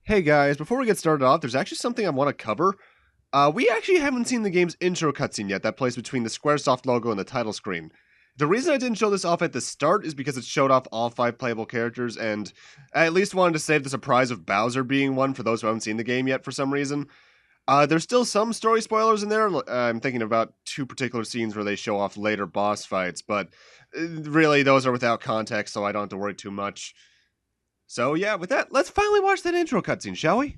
Hey guys, before we get started off, there's actually something I want to cover. We actually haven't seen the game's intro cutscene yet that plays between the Squaresoft logo and the title screen. The reason I didn't show this off at the start is because it showed off all 5 playable characters, and I at least wanted to save the surprise of Bowser being one for those who haven't seen the game yet for some reason. There's still some story spoilers in there. I'm thinking about 2 particular scenes where they show off later boss fights, but really those are without context, so I don't have to worry too much. So yeah, with that, let's finally watch that intro cutscene, shall we?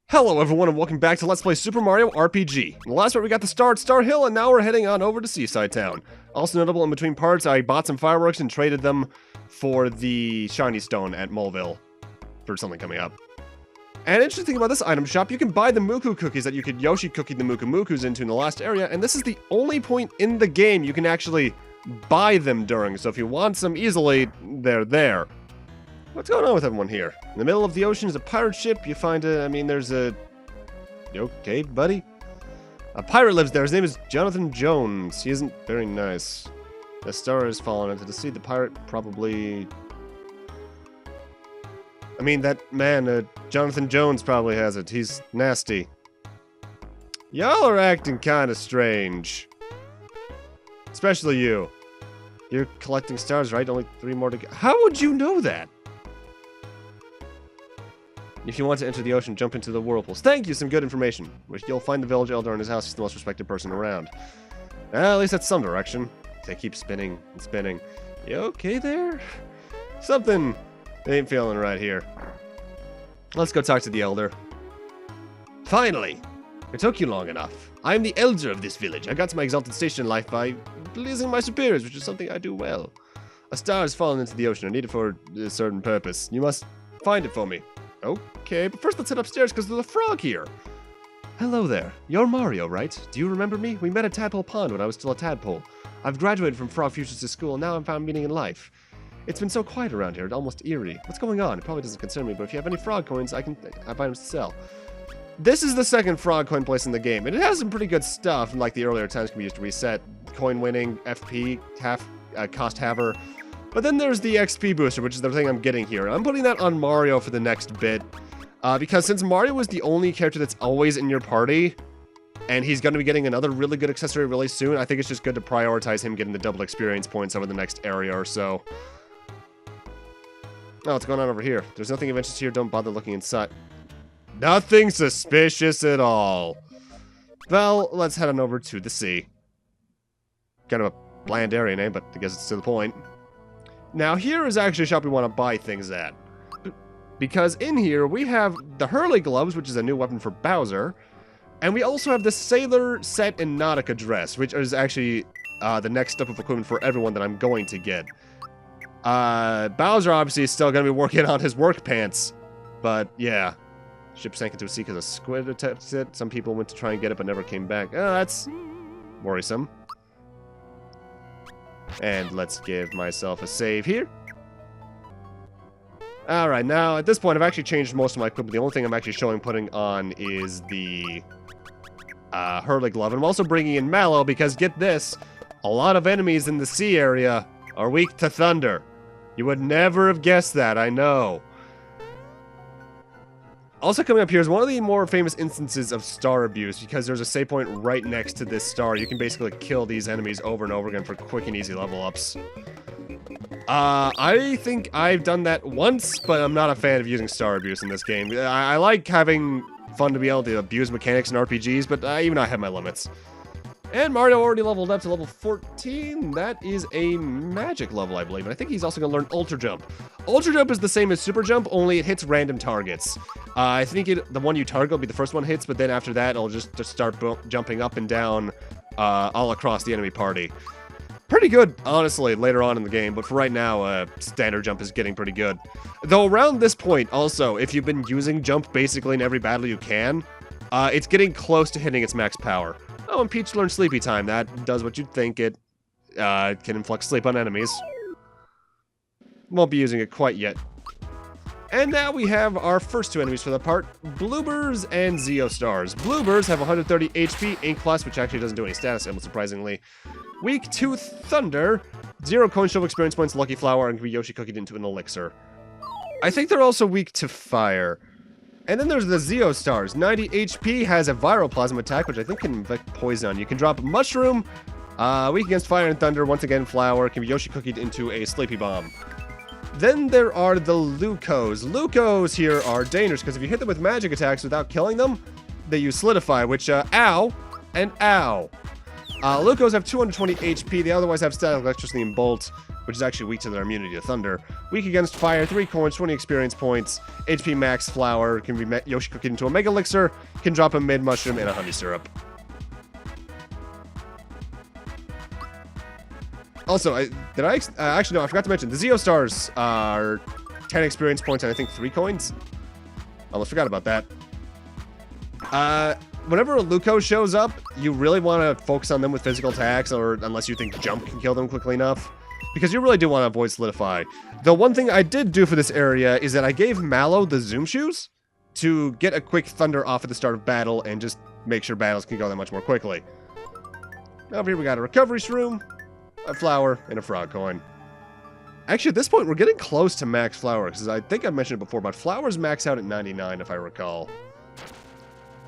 Hello everyone and welcome back to Let's Play Super Mario RPG. In the last part we got the star at Starry Hill and now we're heading on over to Seaside Town. Also notable in between parts, I bought some fireworks and traded them for the shiny stone at Mulville for something coming up. And interesting thing about this item shop, you can buy the Muku cookies that you could Yoshi cookie the Muku Mukus into in the last area, and this is the only point in the game you can actually buy them during, so if you want some easily, they're there. What's going on with everyone here? In the middle of the ocean is a pirate ship. You find there's a... You okay, buddy? A pirate lives there. His name is Jonathan Jones. He isn't very nice. A star has fallen into the sea. The pirate probably... I mean, that man, Jonathan Jones probably has it. He's nasty. Y'all are acting kind of strange. Especially you. You're collecting stars, right? Only 3 more to go. How would you know that? If you want to enter the ocean, jump into the whirlpools. Thank you, some good information. Which you'll find the village elder in his house. He's the most respected person around. At least that's some direction. They keep spinning and spinning. You okay there? Something ain't feeling right here. Let's go talk to the elder. Finally! It took you long enough. I am the elder of this village. I got to my exalted station in life by pleasing my superiors, which is something I do well. A star has fallen into the ocean. I need it for a certain purpose. You must find it for me. Okay, but first let's head upstairs because there's a frog here. Hello there. You're Mario, right? Do you remember me? We met at Tadpole Pond when I was still a tadpole. I've graduated from Frog Futures to school, and now I'm found meaning in life. It's been so quiet around here, it's almost eerie. What's going on? It probably doesn't concern me, but if you have any frog coins, I buy them to sell. This is the second frog coin place in the game, and it has some pretty good stuff, like the earlier times can be used to reset, coin winning, FP, cost haver. But then there's the XP booster, which is the thing I'm getting here. I'm putting that on Mario for the next bit, because since Mario is the only character that's always in your party, and he's going to be getting another really good accessory really soon, I think it's just good to prioritize him getting the double experience points over the next area or so. Oh, what's going on over here? There's nothing of interest here, don't bother looking inside. Nothing suspicious at all. Well, let's head on over to the sea. Kind of a bland area name, but I guess it's to the point. Now, here is actually a shop we want to buy things at. Because in here, we have the Hurley Gloves, which is a new weapon for Bowser. And we also have the Sailor Set and Nautica Dress, which is actually the next step of equipment for everyone that I'm going to get. Bowser obviously is still going to be working on his work pants. But, yeah. Ship sank into a sea because a squid attacked it. Some people went to try and get it but never came back. Oh, that's worrisome. And let's give myself a save here. Alright, now at this point I've actually changed most of my equipment. The only thing I'm actually putting on is the Hurley Glove. And I'm also bringing in Mallow because, get this, a lot of enemies in the sea area are weak to thunder. You would never have guessed that, I know. Also coming up here is one of the more famous instances of star abuse, because there's a save point right next to this star. You can basically kill these enemies over and over again for quick and easy level ups. I think I've done that once, but I'm not a fan of using star abuse in this game. I like having fun to be able to abuse mechanics in RPGs, but even I have my limits. And Mario already leveled up to level 14. That is a magic level, I believe. And I think he's also going to learn Ultra Jump. Ultra Jump is the same as Super Jump, only it hits random targets. I think the one you target will be the first one hits, but then after that, it'll just start jumping up and down all across the enemy party. Pretty good, honestly, later on in the game, but for right now, Standard Jump is getting pretty good. Though around this point, also, if you've been using Jump basically in every battle you can, it's getting close to hitting its max power. Oh, and Peach learned Sleepy Time. That does what you'd think. It can inflict sleep on enemies. Won't be using it quite yet. And now we have our first two enemies for the part, Bloopers and Zeostars. Bloopers have 130 HP, Ink Plus, which actually doesn't do any status ailments, surprisingly. Weak to Thunder, 0 coin shove experience points, Lucky Flower, and can be Yoshi cookied into an elixir. I think they're also weak to Fire. And then there's the Zeostars. 90 HP, has a Viral Plasma attack, which I think can inflict poison on you. You can drop Mushroom, weak against Fire and Thunder, once again Flower, can be Yoshi cookied into a Sleepy Bomb. Then there are the Lucos. Lucos here are dangerous, because if you hit them with magic attacks without killing them, they use Solidify, which, ow, and ow. Lucos have 220 HP, they otherwise have Static Electricity and Bolt, which is actually weak to their immunity to Thunder. Weak against Fire, 3 coins, 20 experience points, HP max Flower, can be Yoshi cookied into a Mega Elixir, can drop a Mid Mushroom and a Honey Syrup. Also, actually, no, I forgot to mention, the Zeostars are 10 experience points and I think 3 coins. Almost forgot about that. Whenever a Luco shows up, you really want to focus on them with physical attacks, or unless you think Jump can kill them quickly enough. Because you really do want to avoid Solidify. The one thing I did do for this area is that I gave Mallow the Zoom Shoes to get a quick Thunder off at the start of battle and just make sure battles can go that much more quickly. Over here we got a Recovery Shroom, a Flower, and a Frog Coin. Actually, at this point, we're getting close to max Flower, because I think I mentioned it before, but Flower's max out at 99, if I recall.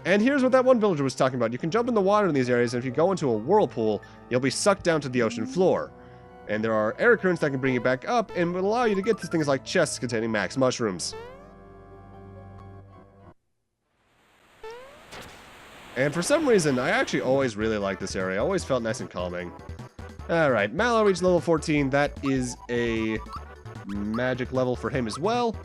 And here's what that one villager was talking about. You can jump in the water in these areas, and if you go into a whirlpool, you'll be sucked down to the ocean floor. And there are air currents that can bring you back up and will allow you to get to things like chests containing max mushrooms. And for some reason, I actually always really liked this area. I always felt nice and calming. Alright, Mallow reached level 14. That is a magic level for him as well.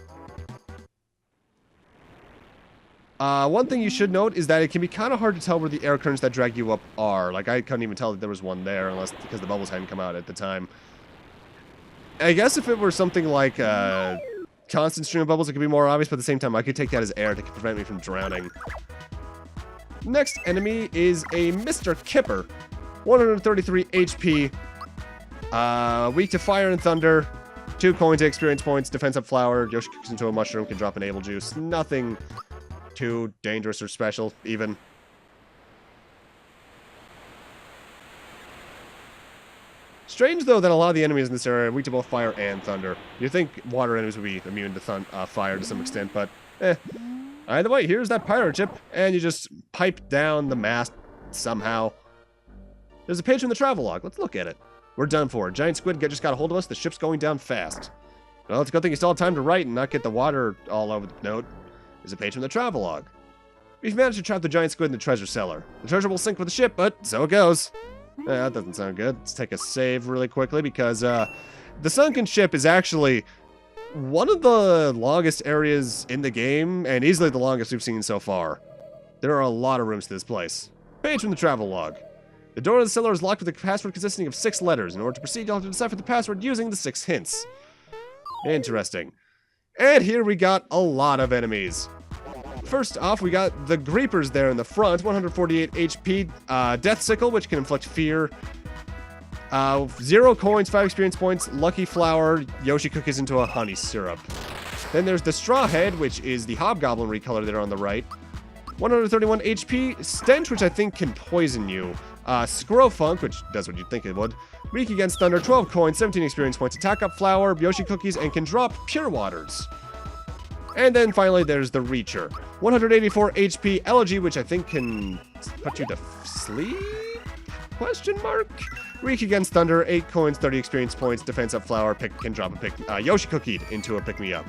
One thing you should note is that it can be kind of hard to tell where the air currents that drag you up are. Like, I couldn't even tell that there was one there unless because the bubbles hadn't come out at the time. I guess if it were something like a constant stream of bubbles, it could be more obvious, but at the same time, I could take that as air to prevent me from drowning. Next enemy is a Mr. Kipper. 133 HP. Weak to fire and thunder. 2 coins, experience points, defense up flower. Yoshi cooks into a mushroom, can drop enable juice. Nothing too dangerous or special, even. Strange, though, that a lot of the enemies in this area are weak to both fire and thunder. You'd think water enemies would be immune to fire to some extent, but either way, here's that pirate ship, and you just pipe down the mast somehow. There's a page from the travelogue. Let's look at it. We're done for. Giant squid just got a hold of us. The ship's going down fast. Well, it's a good thing you still have time to write and not get the water all over the note. There's a page from the travelogue. We've managed to trap the giant squid in the treasure cellar. The treasure will sink with the ship, but so it goes. That doesn't sound good. Let's take a save really quickly because the Sunken Ship is actually one of the longest areas in the game and easily the longest we've seen so far. There are a lot of rooms to this place. Page from the travelogue. The door of the cellar is locked with a password consisting of 6 letters. In order to proceed, you'll have to decipher the password using the 6 hints. Interesting. And here we got a lot of enemies. First off, we got the Greepers there in the front. 148 HP. Death Sickle, which can inflict fear. 0 coins, 5 experience points. Lucky Flower. Yoshi cookies into a honey syrup. Then there's the Straw Head, which is the Hobgoblin recolor there on the right. 131 HP. Stench, which I think can poison you. Scrofunk, which does what you'd think it would. Weak against thunder, 12 coins, 17 experience points. Attack up flower, Yoshi cookies, and can drop pure waters. And then finally there's the Reacher. 184 HP elegy, which I think can put you to sleep? Question mark? Weak against thunder, 8 coins, 30 experience points. Defense up flower, can drop a Yoshi cookie into a pick-me-up.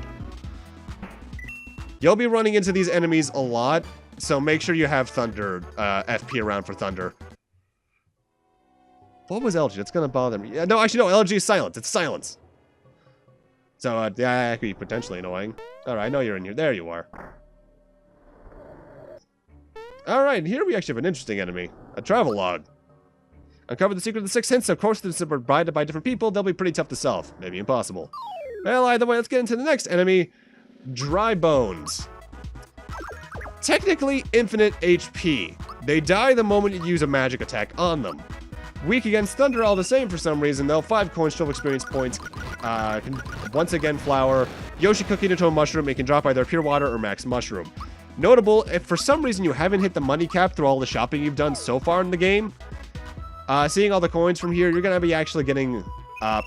You'll be running into these enemies a lot, so make sure you have thunder, FP around for thunder. What was LG? That's gonna bother me. No, actually, no. LG is silence. It's silence. So, yeah, that could be potentially annoying. Alright, I know you're in here. There you are. Alright, here we actually have an interesting enemy. A travelogue. Uncover the secret of the 6 hints. Of course, they're provided by different people. They'll be pretty tough to solve. Maybe impossible. Well, either way, let's get into the next enemy. Dry Bones. Technically infinite HP. They die the moment you use a magic attack on them. Weak against thunder, all the same for some reason, though. 5 coins, 12 experience points. Once again, flower. Yoshi cookie into a mushroom. It can drop either pure water or max mushroom. Notable, if for some reason you haven't hit the money cap through all the shopping you've done so far in the game, seeing all the coins from here, you're going to be actually getting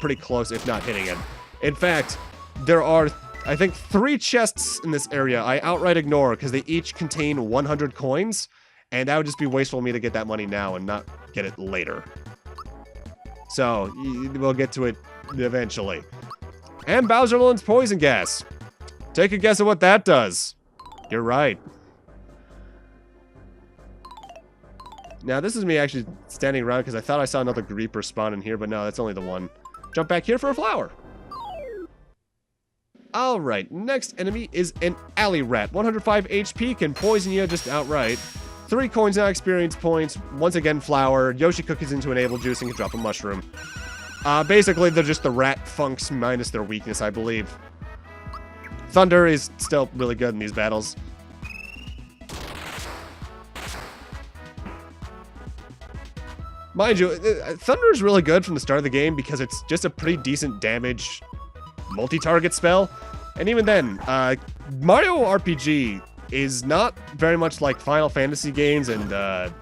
pretty close, if not hitting it. In fact, there are, I think, 3 chests in this area I outright ignore because they each contain 100 coins, and that would just be wasteful of me to get that money now and not get it later. So, we'll get to it eventually. And Bowser learns poison gas. Take a guess at what that does. You're right. Now, this is me actually standing around because I thought I saw another Greeper spawn in here, but no, that's only the one. Jump back here for a flower. Alright, next enemy is an alley rat. 105 HP, can poison you just outright. 3 coins now, experience points. Once again, flower. Yoshi cookies into enable juice and can drop a mushroom. Basically, they're just the rat funks minus their weakness, I believe. Thunder is still really good in these battles. Mind you, Thunder is really good from the start of the game because it's just a pretty decent damage multi-target spell. And even then, Mario RPG is not very much like Final Fantasy games and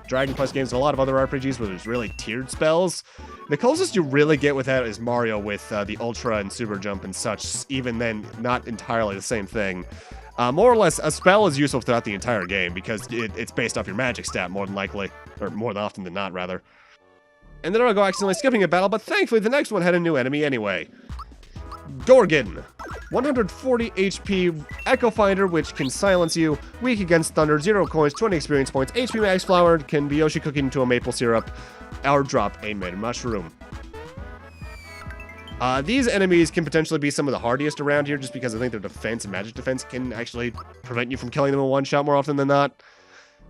Dragon Quest games and a lot of other RPGs where there's really tiered spells. The closest you really get with that is Mario with the Ultra and Super Jump and such. Even then, not entirely the same thing. More or less, a spell is useful throughout the entire game because it's based off your magic stat more than likely, or more than often than not, rather. And then I'll go accidentally skipping a battle, but thankfully the next one had a new enemy anyway. Gorgon. 140 HP Echo Finder, which can silence you. Weak against thunder, 0 coins, 20 experience points. HP max flower, can be Yoshi cooking into a maple syrup, or drop a mid mushroom. These enemies can potentially be some of the hardiest around here just because I think their defense and magic defense can actually prevent you from killing them in one shot more often than not.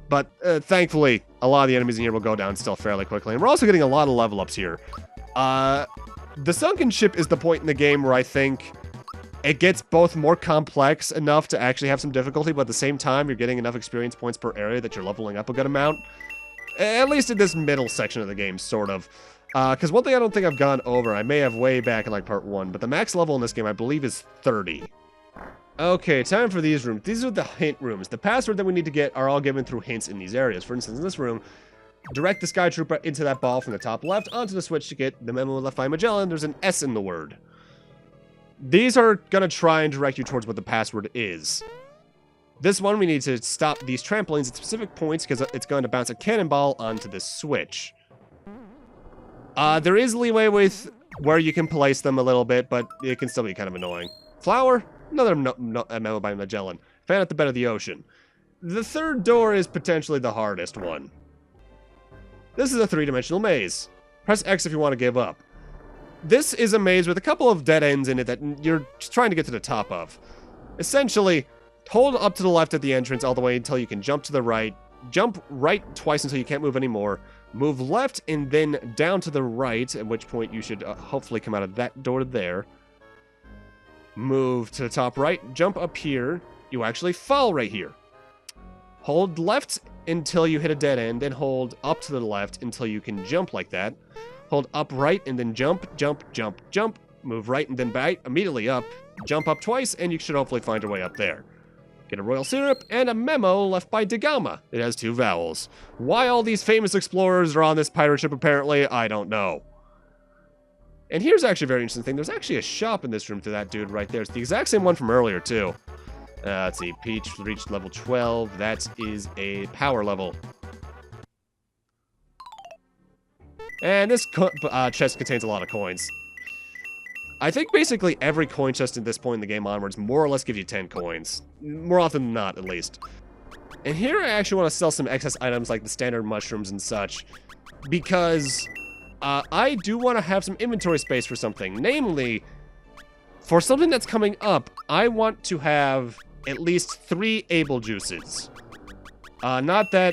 But thankfully, a lot of the enemies in here will go down still fairly quickly. And we're also getting a lot of level ups here. The Sunken Ship is the point in the game where I think it gets both more complex enough to actually have some difficulty, but at the same time, you're getting enough experience points per area that you're leveling up a good amount. At least in this middle section of the game, sort of. Because one thing I don't think I've gone over, I may have way back in like part 1, but the max level in this game I believe is 30. Okay, time for these rooms. These are the hint rooms. The password that we need to get are all given through hints in these areas. For instance, in this room, direct the Sky Trooper into that ball from the top left onto the switch to get the memo left by Magellan. There's an S in the word. These are going to try and direct you towards what the password is. This one, we need to stop these trampolines at specific points because it's going to bounce a cannonball onto this switch. There is leeway with where you can place them a little bit, but it can still be kind of annoying. Flower, another memo by Magellan. Fan at the bed of the ocean. The third door is potentially the hardest one. This is a 3-dimensional maze. Press X if you want to give up. This is a maze with a couple of dead ends in it that you're trying to get to the top of. Essentially, hold up to the left at the entrance all the way until you can jump to the right. Jump right twice until you can't move anymore. Move left and then down to the right, at which point you should hopefully come out of that door there. Move to the top right, jump up here. You actually fall right here. Hold left until you hit a dead end, then hold up to the left until you can jump like that. Hold up right and then jump, jump, jump, jump. Move right and then back, immediately up. Jump up twice and you should hopefully find your way up there. Get a royal syrup and a memo left by Dagama. It has 2 vowels. Why all these famous explorers are on this pirate ship apparently, I don't know. And here's actually a very interesting thing. There's actually a shop in this room to that dude right there. It's the exact same one from earlier too. Let's see, Peach reached level 12. That is a power level. And this chest contains a lot of coins. I think basically every coin chest at this point in the game onwards more or less gives you 10 coins. More often than not, at least. And here I actually want to sell some excess items like the standard mushrooms and such. Because I do want to have some inventory space for something. Namely, for something that's coming up, I want to have at least 3 able juices. Not that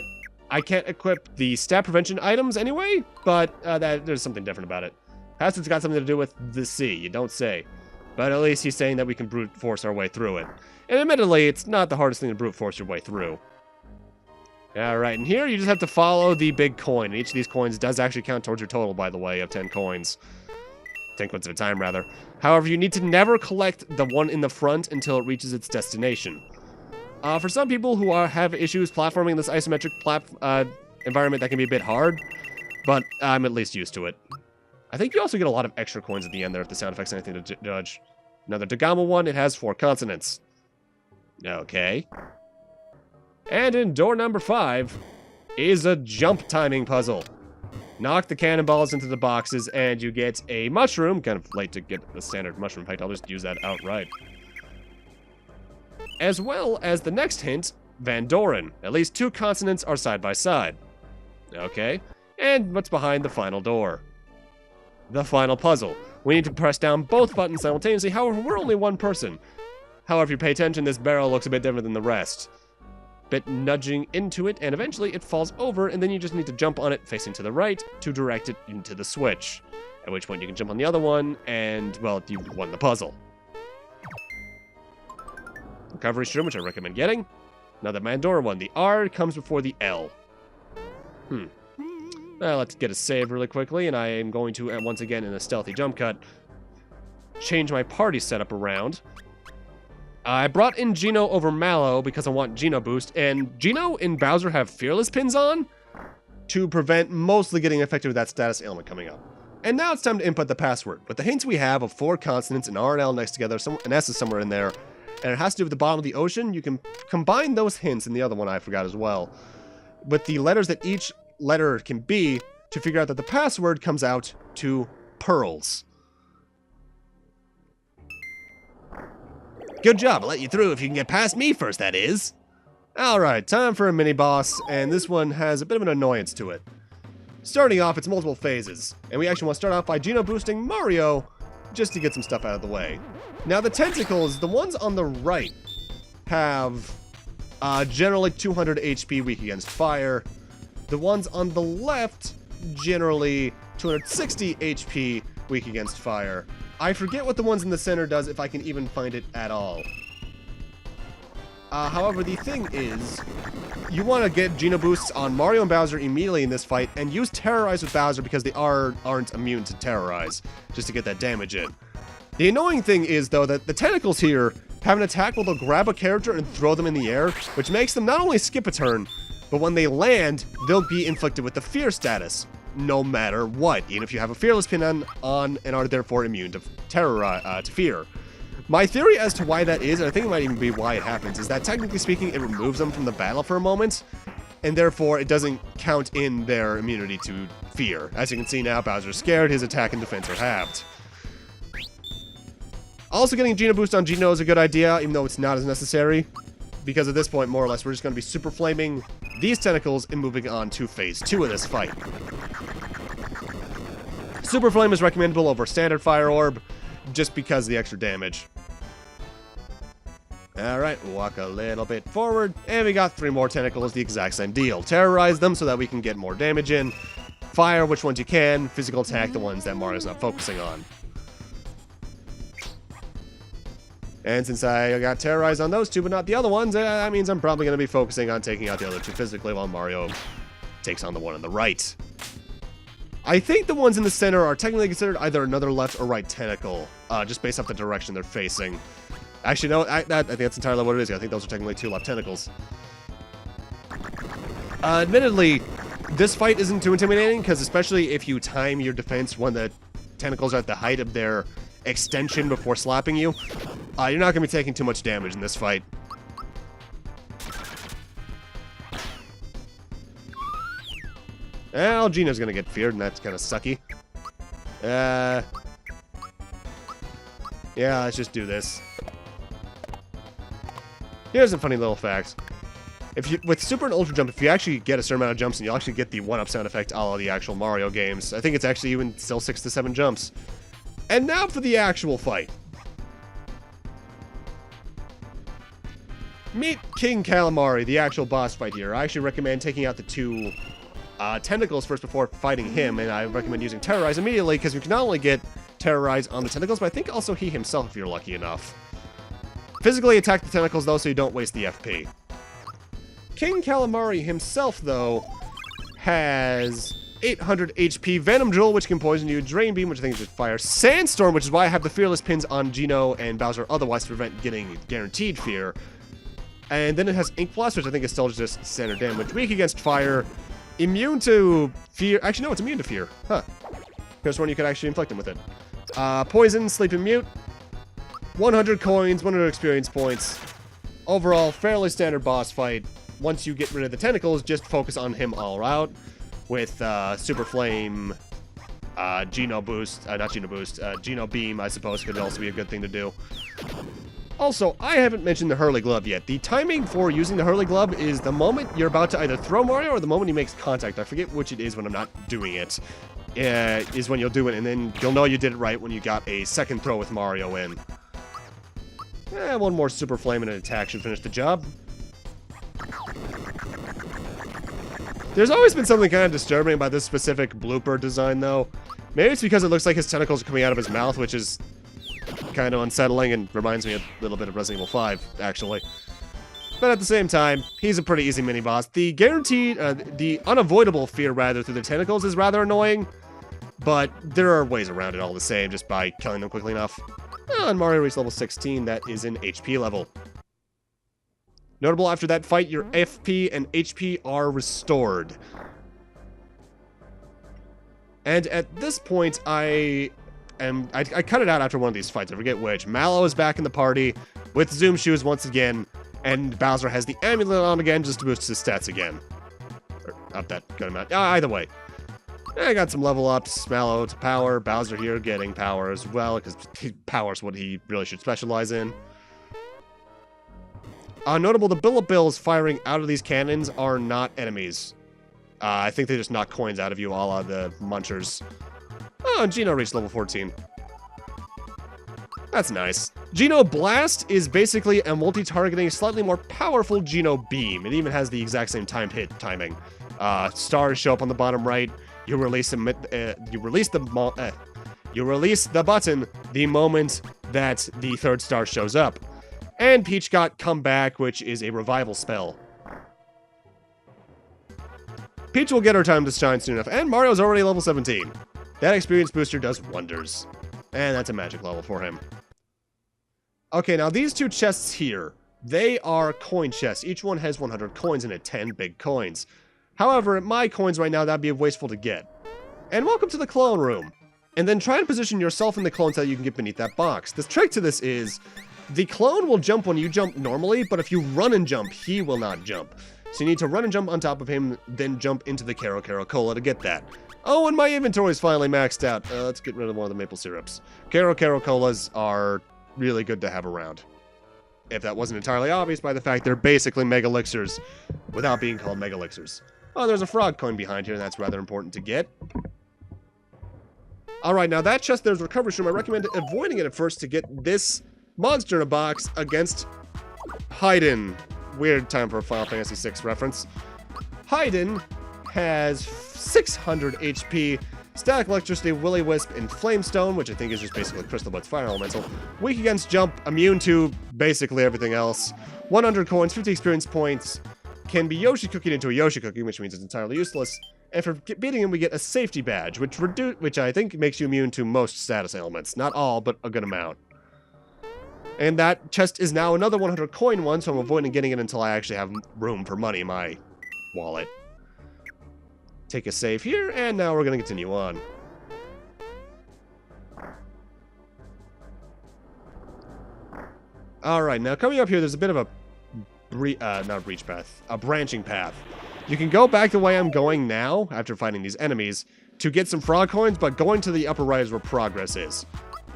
I can't equip the stat prevention items anyway, but there's something different about it. Perhaps it's got something to do with the sea, you don't say. But at least he's saying that we can brute force our way through it. And admittedly, it's not the hardest thing to brute force your way through. Alright, and here you just have to follow the big coin. Each of these coins does actually count towards your total, by the way, of 10 coins. 10 coins at a time, rather. However, you need to never collect the one in the front until it reaches its destination. For some people who have issues platforming this isometric environment, that can be a bit hard. But I'm at least used to it. I think you also get a lot of extra coins at the end there if the sound effect's anything to judge. Another Dagama one, it has 4 consonants. Okay. And in door number 5 is a jump timing puzzle. Knock the cannonballs into the boxes and you get a mushroom. Kind of late to get the standard mushroom effect, I'll just use that outright. As well as the next hint, Van Doren. At least 2 consonants are side by side. Okay. And what's behind the final door? The final puzzle. We need to press down both buttons simultaneously, however, we're only one person. However, if you pay attention, this barrel looks a bit different than the rest. Bit nudging into it, and eventually it falls over, and then you just need to jump on it facing to the right to direct it into the switch. At which point you can jump on the other one, and, well, you've won the puzzle. Recovery shroom, which I recommend getting. Another Mandora one. The R comes before the L. Let's get a save really quickly, and I am going to, once again, in a stealthy jump cut, change my party setup around. I brought in Geno over Mallow because I want Geno Boost, and Geno and Bowser have Fearless pins on to prevent mostly getting affected with that status ailment coming up. And now it's time to input the password. With the hints we have of 4 consonants, an R and L next together, an S is somewhere in there, and it has to do with the bottom of the ocean. You can combine those hints, and the other one I forgot as well, with the letters that each letter can be to figure out that the password comes out to pearls. Good job, I'll let you through if you can get past me first, that is. Alright, time for a mini-boss, and this one has a bit of an annoyance to it. Starting off, it's multiple phases, and we actually want to start off by Geno boosting Mario, just to get some stuff out of the way. Now, the tentacles, the ones on the right, have generally 200 HP weak against fire. The ones on the left, generally 260 HP weak against fire. I forget what the ones in the center does, if I can even find it at all. However, the thing is, you want to get Geno Boosts on Mario and Bowser immediately in this fight, and use Terrorize with Bowser because they aren't immune to Terrorize, just to get that damage in. The annoying thing is, though, that the tentacles here have an attack where they'll grab a character and throw them in the air, which makes them not only skip a turn, but when they land, they'll be inflicted with the Fear status, no matter what, even if you have a Fearless pin on and are therefore immune to Fear. My theory as to why that is, and I think it might even be why it happens, is that technically speaking, it removes them from the battle for a moment, and therefore it doesn't count in their immunity to fear. As you can see now, Bowser's scared, his attack and defense are halved. Also, getting Geno Boost on Geno is a good idea, even though it's not as necessary, because at this point, more or less, we're just going to be super flaming these tentacles and moving on to phase 2 of this fight. Super Flame is recommendable over Standard Fire Orb, just because of the extra damage. Alright, walk a little bit forward, and we got 3 more tentacles, the exact same deal. Terrorize them so that we can get more damage in. Fire which ones you can, physical attack the ones that Mario's not focusing on. And since I got Terrorize on those 2 but not the other ones, that means I'm probably going to be focusing on taking out the other 2 physically while Mario takes on the one on the right. I think the ones in the center are technically considered either another left or right tentacle, just based off the direction they're facing. Actually, no, I think that's entirely what it is. I think those are technically 2 left tentacles. Admittedly, this fight isn't too intimidating, because especially if you time your defense when the tentacles are at the height of their extension before slapping you, you're not going to be taking too much damage in this fight. Well, Geno's going to get feared, and that's kind of sucky. Yeah, let's just do this. Here's a funny little fact. With Super and Ultra Jump, if you actually get a certain amount of jumps, and you'll actually get the 1-up sound effect a la the actual Mario games. I think it's actually even still 6 to 7 jumps. And now for the actual fight. Meet King Calamari, the actual boss fight here. I actually recommend taking out the 2 tentacles first before fighting him, and I recommend using Terrorize immediately, because you can not only get Terrorize on the tentacles, but I think also he himself if you're lucky enough. Physically attack the tentacles, though, so you don't waste the FP. King Calamari himself, though, has 800 HP, Venom Jewel, which can poison you, Drain Beam, which I think is just fire, Sandstorm, which is why I have the Fearless pins on Geno and Bowser otherwise to prevent getting guaranteed fear. And then it has Ink Blast, which I think is still just standard damage, weak against fire, immune to fear. Actually, no, it's immune to fear. Huh. Here's one you could actually inflict him with it. Poison, Sleep and Mute. 100 coins, 100 experience points. Overall, fairly standard boss fight. Once you get rid of the tentacles, just focus on him all out. With Super Flame, Geno Boost, not Geno Boost, Geno Beam, I suppose, could also be a good thing to do. Also, I haven't mentioned the Hurley Glove yet. The timing for using the Hurley Glove is the moment you're about to either throw Mario or the moment he makes contact. I forget which it is when I'm not doing it. Is when you'll do it, and then you'll know you did it right when you got a second throw with Mario in. One more Super Flame and an attack should finish the job. There's always been something kind of disturbing about this specific blooper design, though. Maybe it's because it looks like his tentacles are coming out of his mouth, which is kind of unsettling and reminds me a little bit of Resident Evil 5, actually. But at the same time, he's a pretty easy mini-boss. The guaranteed, the unavoidable fear, rather, through the tentacles is rather annoying, but there are ways around it all the same, just by killing them quickly enough. On Mario reached level 16, that is an HP level. Notable after that fight, your FP and HP are restored. And at this point, I cut it out after one of these fights. I forget which. Mallow is back in the party. with Zoom Shoes once again, and Bowser has the amulet on again just to boost his stats again. Or up that good amount. Either way. I got some level ups, Mallow to power, Bowser here getting power as well, because power's what he really should specialize in. Notable, the Bills firing out of these cannons are not enemies. I think they just knock coins out of you, a la the Munchers. Oh, and Geno reached level 14. That's nice. Geno Blast is basically a multi-targeting, slightly more powerful Geno Beam. It even has the exact same timed hit timing. Stars show up on the bottom right. You release the button the moment that the third star shows up. And Peach got Come Back, which is a revival spell. Peach will get her time to shine soon enough, and Mario's already level 17. That experience booster does wonders. And that's a magic level for him. Okay, now these two chests here, they are coin chests. Each one has 100 coins in it, 10 big coins. However, at my coins right now, that'd be wasteful to get. And welcome to the clone room. And then try and position yourself in the clone so that you can get beneath that box. The trick to this is, the clone will jump when you jump normally, but if you run and jump, he will not jump. So you need to run and jump on top of him, then jump into the Caro Cola to get that. Oh, and my inventory is finally maxed out. Let's get rid of one of the maple syrups. Caro Colas are really good to have around. If that wasn't entirely obvious by the fact they're basically Mega Elixirs without being called Mega Elixirs. Oh, there's a frog coin behind here, and that's rather important to get. Alright, now that chest, there's recovery room. I recommend avoiding it at first to get this monster in a box against Haydn. Weird time for a Final Fantasy VI reference. Haydn has 600 HP, Static Electricity, Will-O-Wisp, and Flamestone, which I think is just basically Crystal Blitz Fire Elemental. Weak against Jump, immune to basically everything else. 100 coins, 50 experience points, can be Yoshi Cookied into a Yoshi Cookie, which means it's entirely useless. And for beating him, we get a safety badge, which I think makes you immune to most status ailments. Not all, but a good amount. And that chest is now another 100 coin one, so I'm avoiding getting it until I actually have room for money in my wallet. Take a save here, and now we're going to continue on. Alright, now coming up here, there's a bit of a not a breach path, a branching path. You can go back the way I'm going now, after fighting these enemies, to get some frog coins, but going to the upper right is where progress is.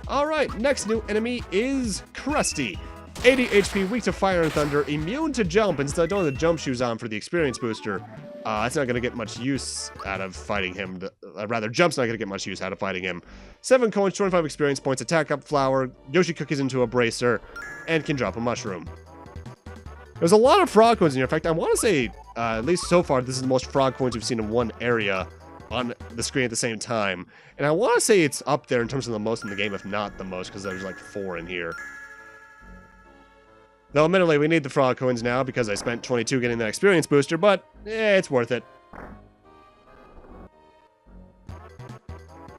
Alright, next new enemy is Krusty. 80 HP, weak to fire and thunder, immune to jump, and since I don't have the jump shoes on for the experience booster, it's not going to get much use out of fighting him. Rather, jump's not going to get much use out of fighting him. 7 coins, 25 experience points, attack up flower, Yoshi Cookies into a bracer, and can drop a mushroom. There's a lot of frog coins in here. In fact, I want to say, at least so far, this is the most frog coins we've seen in one area on the screen at the same time. And I want to say it's up there in terms of the most in the game, if not the most, because there's like 4 in here. Though, admittedly, we need the frog coins now because I spent 22 getting that experience booster, but it's worth it.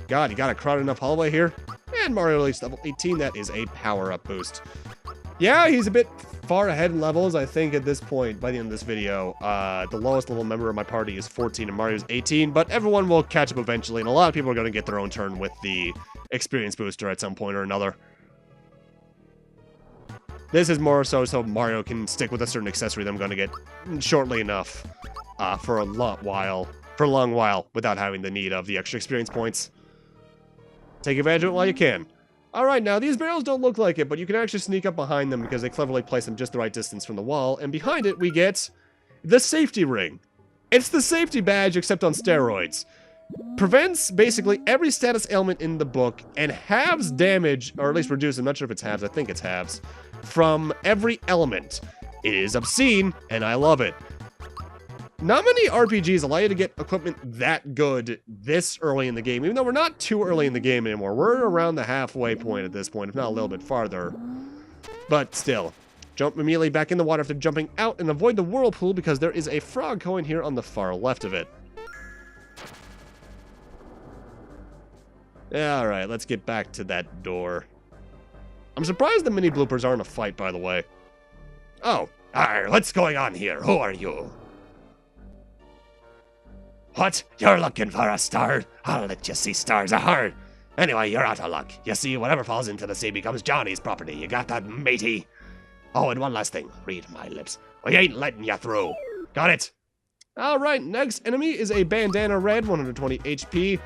God, you got a crowded enough hallway here. And Mario released level 18, that is a power-up boost. Yeah, he's a bit far ahead in levels, I think, at this point, by the end of this video. The lowest level member of my party is 14 and Mario's 18, but everyone will catch up eventually, and a lot of people are going to get their own turn with the experience booster at some point or another. This is more so Mario can stick with a certain accessory that I'm going to get shortly enough for a long while, without having the need of the extra experience points. Take advantage of it while you can. Alright, now these barrels don't look like it, but you can actually sneak up behind them because they cleverly place them just the right distance from the wall, and behind it we get the safety ring. It's the safety badge except on steroids. Prevents basically every status ailment in the book and halves damage, or at least reduces, I'm not sure if it's halves, I think it's halves, from every element. It is obscene, and I love it. Not many RPGs allow you to get equipment that good this early in the game, even though we're not too early in the game anymore. We're around the halfway point at this point, if not a little bit farther. But still, jump immediately back in the water after jumping out and avoid the whirlpool because there is a frog coin here on the far left of it. Alright, let's get back to that door. I'm surprised the mini bloopers aren't a fight, by the way. Oh, what's going on here? Who are you? What? You're looking for a star? I'll let you see stars hard. Anyway, you're out of luck. You see, whatever falls into the sea becomes Johnny's property. You got that, matey? Oh, and one last thing. Read my lips. We ain't letting you through. Got it? Alright, next enemy is a Bandana Red, 120 HP.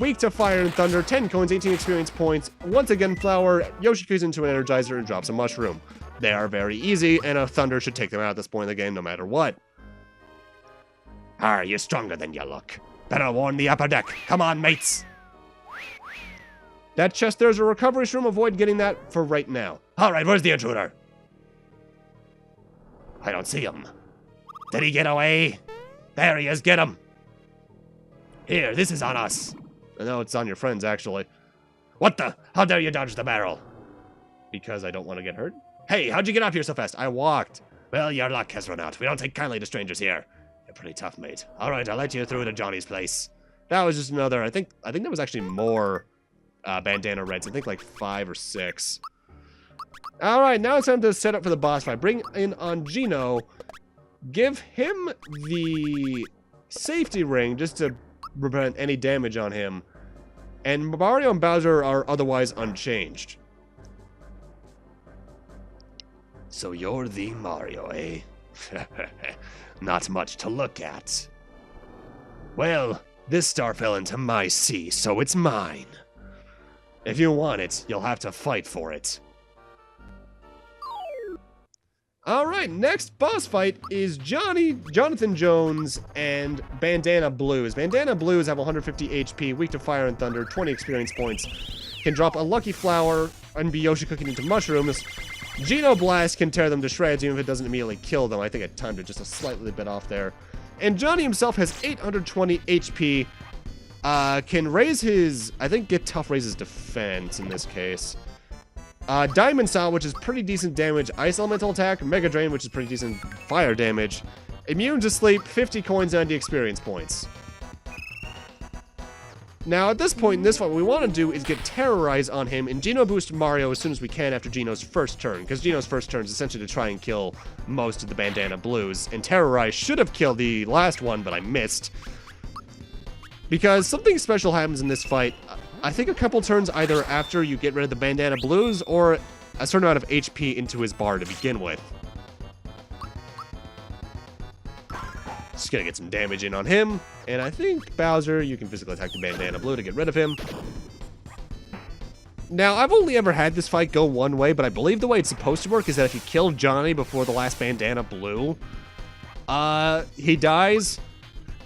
Weak to fire and thunder, 10 coins, 18 experience points. Once again, flower, Yoshi goes into an energizer and drops a mushroom. They are very easy, and a thunder should take them out at this point in the game no matter what. You're stronger than you look. Better warn the upper deck. Come on, mates. That chest there's a recovery shroom. Avoid getting that for right now. Alright, where's the intruder? I don't see him. Did he get away? There he is, get him. Here, this is on us. No, it's on your friends, actually. What the? How dare you dodge the barrel? Because I don't want to get hurt? Hey, how'd you get up here so fast? I walked. Well, your luck has run out. We don't take kindly to strangers here. You're pretty tough, mate. Alright, I'll let you through to Johnny's place. That was just another, I think there was actually more Bandana Reds. I think like 5 or 6. Alright, now it's time to set up for the boss fight. Bring in on Geno. Give him the safety ring just to prevent any damage on him. And Mario and Bowser are otherwise unchanged. So you're the Mario, eh? Not much to look at. Well, this star fell into my sea, so it's mine. If you want it, you'll have to fight for it. Alright, next boss fight is Jonathan Jones, and Bandana Blues. Bandana Blues have 150 HP, weak to fire and thunder, 20 experience points. Can drop a lucky flower and be Yoshi cooking into mushrooms. Geno Blast can tear them to shreds even if it doesn't immediately kill them. I think I timed it just a slightly bit off there. And Johnny himself has 820 HP. Can raise his, I think get tough raises defense in this case. Diamond Style, which is pretty decent damage. Ice Elemental Attack. Mega Drain, which is pretty decent fire damage. Immune to Sleep, 50 coins, 90 experience points. Now, at this point in this fight, what we want to do is get Terrorize on him and Geno Boost Mario as soon as we can after Geno's first turn, because Geno's first turn is essentially to try and kill most of the Bandana Blues, and Terrorize should have killed the last one, but I missed. Because something special happens in this fight. I think a couple turns either after you get rid of the Bandana Blues or a certain amount of HP into his bar to begin with. Just gonna get some damage in on him, and I think Bowser, you can physically attack the Bandana Blue to get rid of him. Now, I've only ever had this fight go one way, but I believe the way it's supposed to work is that if you kill Johnny before the last Bandana Blue, he dies.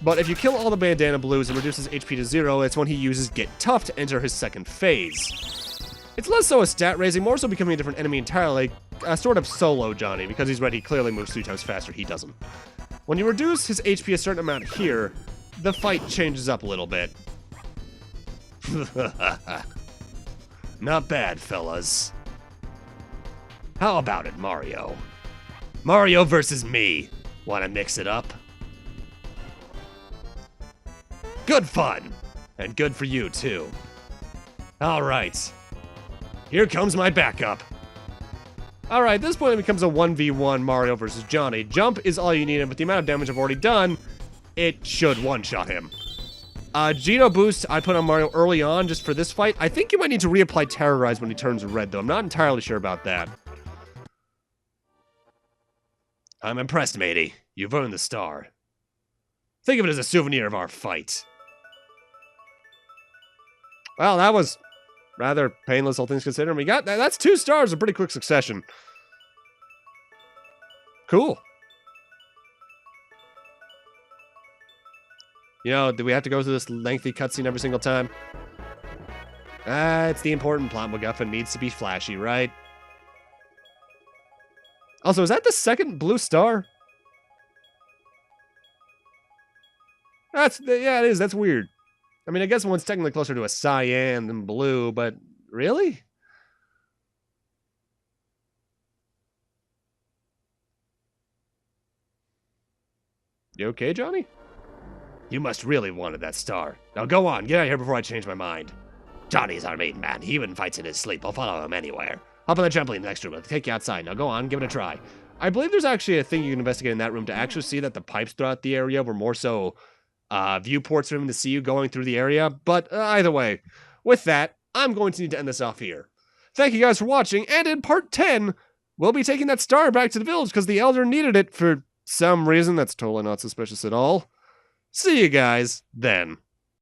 But if you kill all the Bandana Blues and reduce his HP to 0, it's when he uses Get Tough to enter his second phase. It's less so a stat raising, more so becoming a different enemy entirely, sort of solo Johnny, because he's red, he clearly moves 3 times faster, he doesn't. When you reduce his HP a certain amount here, the fight changes up a little bit. Not bad, fellas. How about it, Mario? Mario versus me. Wanna mix it up? Good fun! And good for you, too. Alright. Here comes my backup. Alright, at this point it becomes a 1v1 Mario versus Johnny. Jump is all you need, and with the amount of damage I've already done, it should one-shot him. Geno Boost I put on Mario early on just for this fight. I think you might need to reapply Terrorize when he turns red, though. I'm not entirely sure about that. I'm impressed, matey. You've earned the star. Think of it as a souvenir of our fight. Well, that was rather painless, all things considered. We got that. That's 2 stars in pretty quick succession. Cool. You know, do we have to go through this lengthy cutscene every single time? It's the important plot MacGuffin. Needs to be flashy, right? Also, is that the second blue star? Yeah, it is. That's weird. I mean, I guess one's technically closer to a cyan than blue, but really? You okay, Johnny? You must really wanted that star. Now go on, get out of here before I change my mind. Johnny's our main man. He even fights in his sleep. I'll follow him anywhere. Hop on the trampoline in the next room. I'll take you outside. Now go on, give it a try. I believe there's actually a thing you can investigate in that room to actually see that the pipes throughout the area were more so viewports for him to see you going through the area. But either way, with that, I'm going to need to end this off here. Thank you guys for watching, and in part 10, we'll be taking that star back to the village because the elder needed it for some reason that's totally not suspicious at all. See you guys then.